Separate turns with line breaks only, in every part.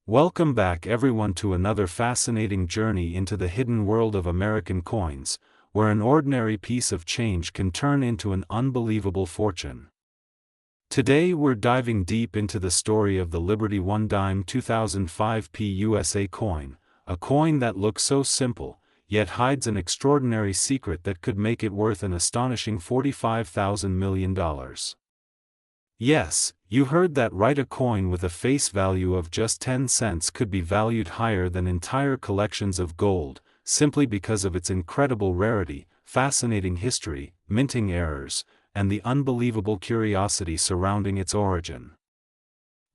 Welcome back everyone to another fascinating journey into the hidden world of American coins, where an ordinary piece of change can turn into an unbelievable fortune. Today we're diving deep into the story of the Liberty 1 dime 2005 PUSA coin, a coin that looks so simple, yet hides an extraordinary secret that could make it worth an astonishing $45,000 million. Yes, you heard that right, a coin with a face value of just 10 cents could be valued higher than entire collections of gold, simply because of its incredible rarity, fascinating history, minting errors, and the unbelievable curiosity surrounding its origin.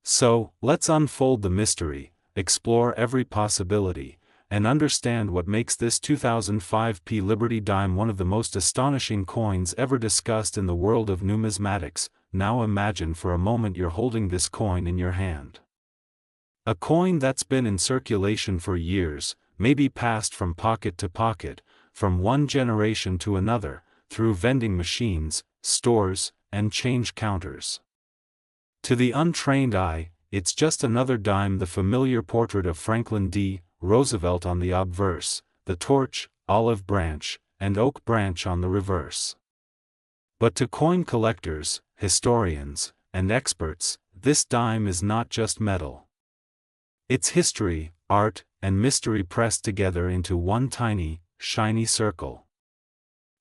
So, let's unfold the mystery, explore every possibility, and understand what makes this 2005 Liberty dime one of the most astonishing coins ever discussed in the world of numismatics. Now imagine for a moment you're holding this coin in your hand. A coin that's been in circulation for years, maybe passed from pocket to pocket, from one generation to another, through vending machines, stores, and change counters. To the untrained eye, it's just another dime, the familiar portrait of Franklin D. Roosevelt on the obverse, the torch, olive branch, and oak branch on the reverse. But to coin collectors, historians, and experts, this dime is not just metal. It's history, art, and mystery pressed together into one tiny, shiny circle.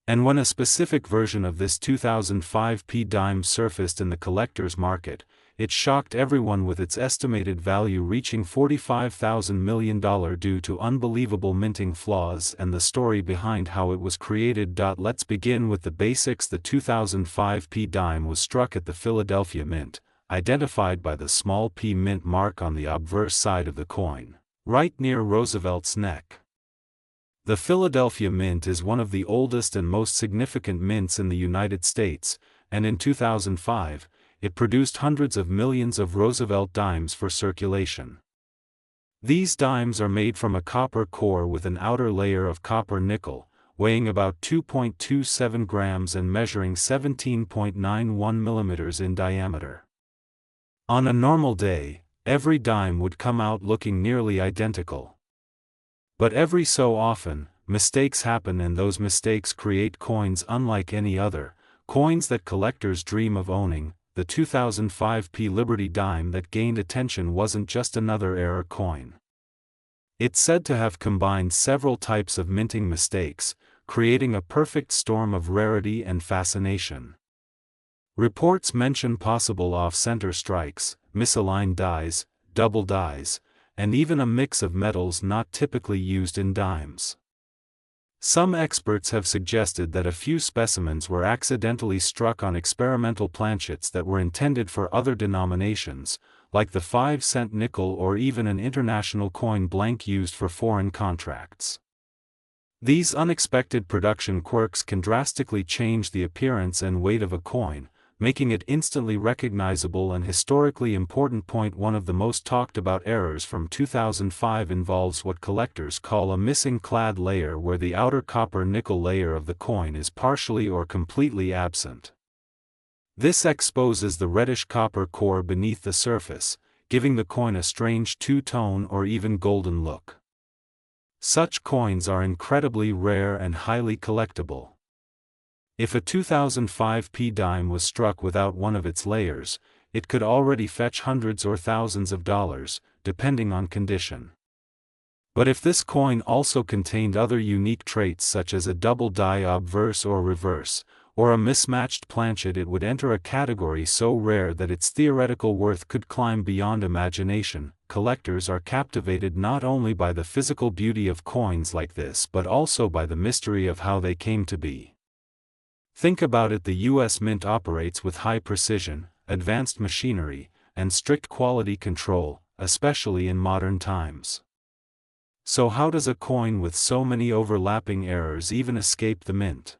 And when a specific version of this 2005 dime surfaced in the collector's market, it shocked everyone, with its estimated value reaching $45,000 million due to unbelievable minting flaws and the story behind how it was created. Let's begin with the basics. The 2005 dime was struck at the Philadelphia Mint, identified by the small P mint mark on the obverse side of the coin, right near Roosevelt's neck. The Philadelphia Mint is one of the oldest and most significant mints in the United States, and in 2005, it produced hundreds of millions of Roosevelt dimes for circulation. These dimes are made from a copper core with an outer layer of copper nickel, weighing about 2.27 grams and measuring 17.91 millimeters in diameter. On a normal day, every dime would come out looking nearly identical. But every so often, mistakes happen, and those mistakes create coins unlike any other, coins that collectors dream of owning. The 2005 Liberty dime that gained attention wasn't just another error coin. It's said to have combined several types of minting mistakes, creating a perfect storm of rarity and fascination. Reports mention possible off-center strikes, misaligned dies, double dies, and even a mix of metals not typically used in dimes. Some experts have suggested that a few specimens were accidentally struck on experimental planchets that were intended for other denominations, like the 5-cent nickel or even an international coin blank used for foreign contracts. These unexpected production quirks can drastically change the appearance and weight of a coin, making it instantly recognizable and historically important. One of the most talked about errors from 2005 involves what collectors call a missing clad layer, where the outer copper-nickel layer of the coin is partially or completely absent. This exposes the reddish copper core beneath the surface, giving the coin a strange two-tone or even golden look. Such coins are incredibly rare and highly collectible. If a 2005 dime was struck without one of its layers, it could already fetch hundreds or thousands of dollars, depending on condition. But if this coin also contained other unique traits such as a double die obverse or reverse, or a mismatched planchet, it would enter a category so rare that its theoretical worth could climb beyond imagination. Collectors are captivated not only by the physical beauty of coins like this but also by the mystery of how they came to be. Think about it: the U.S. Mint operates with high precision, advanced machinery, and strict quality control, especially in modern times. So how does a coin with so many overlapping errors even escape the mint?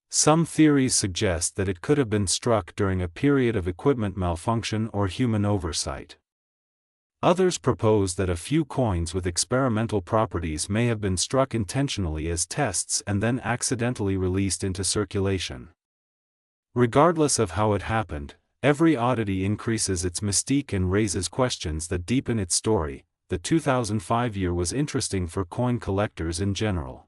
Some theories suggest that it could have been struck during a period of equipment malfunction or human oversight. Others propose that a few coins with experimental properties may have been struck intentionally as tests and then accidentally released into circulation. Regardless of how it happened, Every oddity increases its mystique and raises questions that deepen its story. The 2005 year was interesting for coin collectors in general.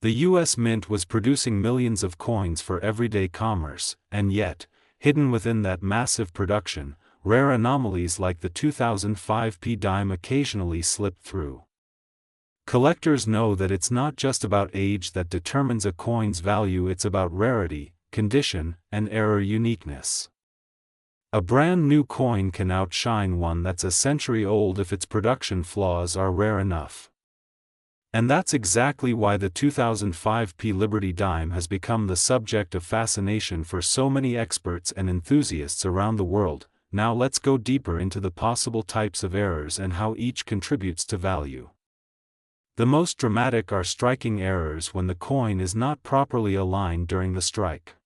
The US Mint was producing millions of coins for everyday commerce, and yet, hidden within that massive production, rare anomalies like the 2005 P dime occasionally slipped through. Collectors know that it's not just about age that determines a coin's value, it's about rarity, condition, and error uniqueness. A brand new coin can outshine one that's a century old if its production flaws are rare enough. And that's exactly why the 2005 P Liberty dime has become the subject of fascination for so many experts and enthusiasts around the world. Now let's go deeper into the possible types of errors and how each contributes to value. The most dramatic are striking errors when the coin is not properly aligned during the strike.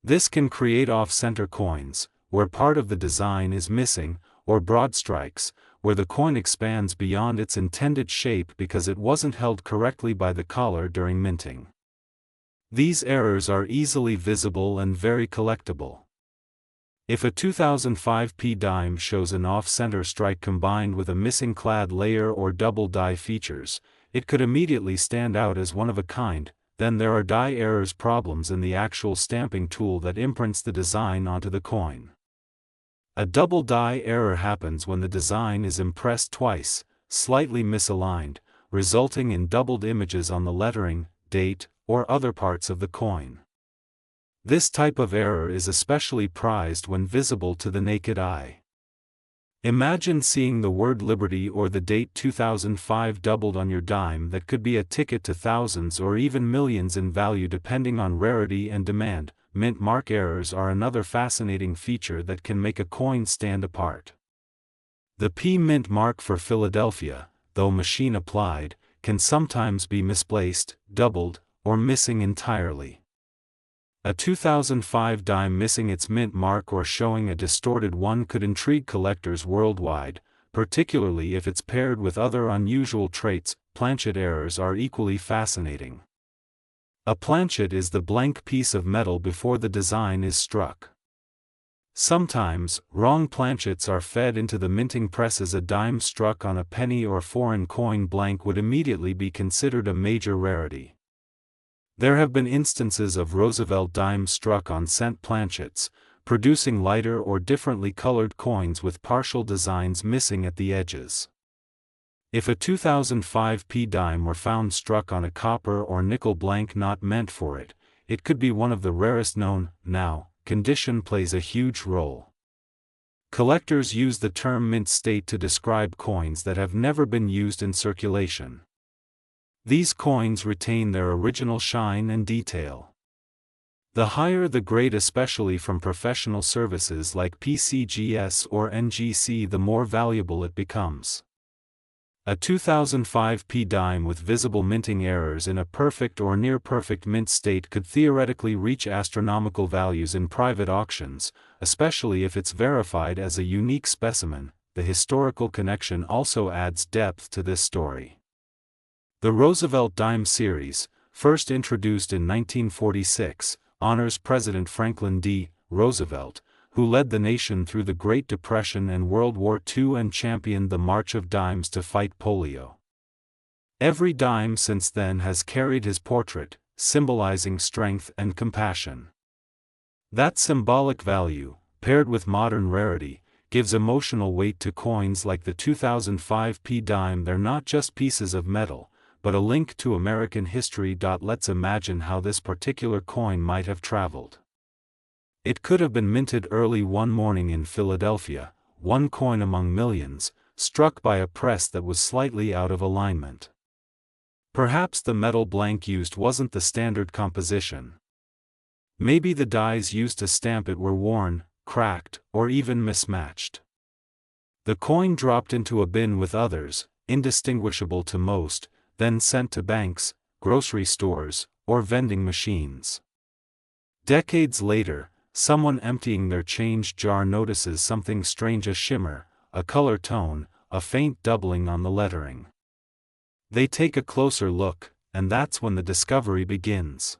This can create off-center coins, where part of the design is missing, or broad strikes, where the coin expands beyond its intended shape because it wasn't held correctly by the collar during minting. These errors are easily visible and very collectible. If a 2005 P dime shows an off-center strike combined with a missing clad layer or double die features, it could immediately stand out as one of a kind. Then there are die errors problems in the actual stamping tool that imprints the design onto the coin. A double die error happens when the design is impressed twice, slightly misaligned, resulting in doubled images on the lettering, date, or other parts of the coin. This type of error is especially prized when visible to the naked eye. Imagine seeing the word Liberty or the date 2005 doubled on your dime. That could be a ticket to thousands or even millions in value depending on rarity and demand. Mint mark errors are another fascinating feature that can make a coin stand apart. The P mint mark for Philadelphia, though machine applied, can sometimes be misplaced, doubled, or missing entirely. A 2005 dime missing its mint mark or showing a distorted one could intrigue collectors worldwide, particularly if it's paired with other unusual traits. Planchet errors are equally fascinating. A planchet is the blank piece of metal before the design is struck. Sometimes, wrong planchets are fed into the minting presses. A dime struck on a penny or foreign coin blank would immediately be considered a major rarity. There have been instances of Roosevelt dimes struck on cent planchets, producing lighter or differently colored coins with partial designs missing at the edges. If a 2005 P dime were found struck on a copper or nickel blank not meant for it, it could be one of the rarest known. Now, condition plays a huge role. Collectors use the term mint state to describe coins that have never been used in circulation. These coins retain their original shine and detail. The higher the grade, especially from professional services like PCGS or NGC, the more valuable it becomes. A 2005 P dime with visible minting errors in a perfect or near-perfect mint state could theoretically reach astronomical values in private auctions, especially if it's verified as a unique specimen. The historical connection also adds depth to this story. The Roosevelt dime series, first introduced in 1946, honors President Franklin D. Roosevelt, who led the nation through the Great Depression and World War II and championed the March of Dimes to fight polio. Every dime since then has carried his portrait, symbolizing strength and compassion. That symbolic value, paired with modern rarity, gives emotional weight to coins like the 2005 P dime. They're not just pieces of metal, but a link to American history. Let's imagine how this particular coin might have traveled. It could have been minted early one morning in Philadelphia, one coin among millions, struck by a press that was slightly out of alignment. Perhaps the metal blank used wasn't the standard composition. Maybe the dies used to stamp it were worn, cracked, or even mismatched. The coin dropped into a bin with others, indistinguishable to most, then sent to banks, grocery stores, or vending machines. Decades later, someone emptying their change jar notices something strange: a shimmer, a color tone, a faint doubling on the lettering. They take a closer look, and that's when the discovery begins.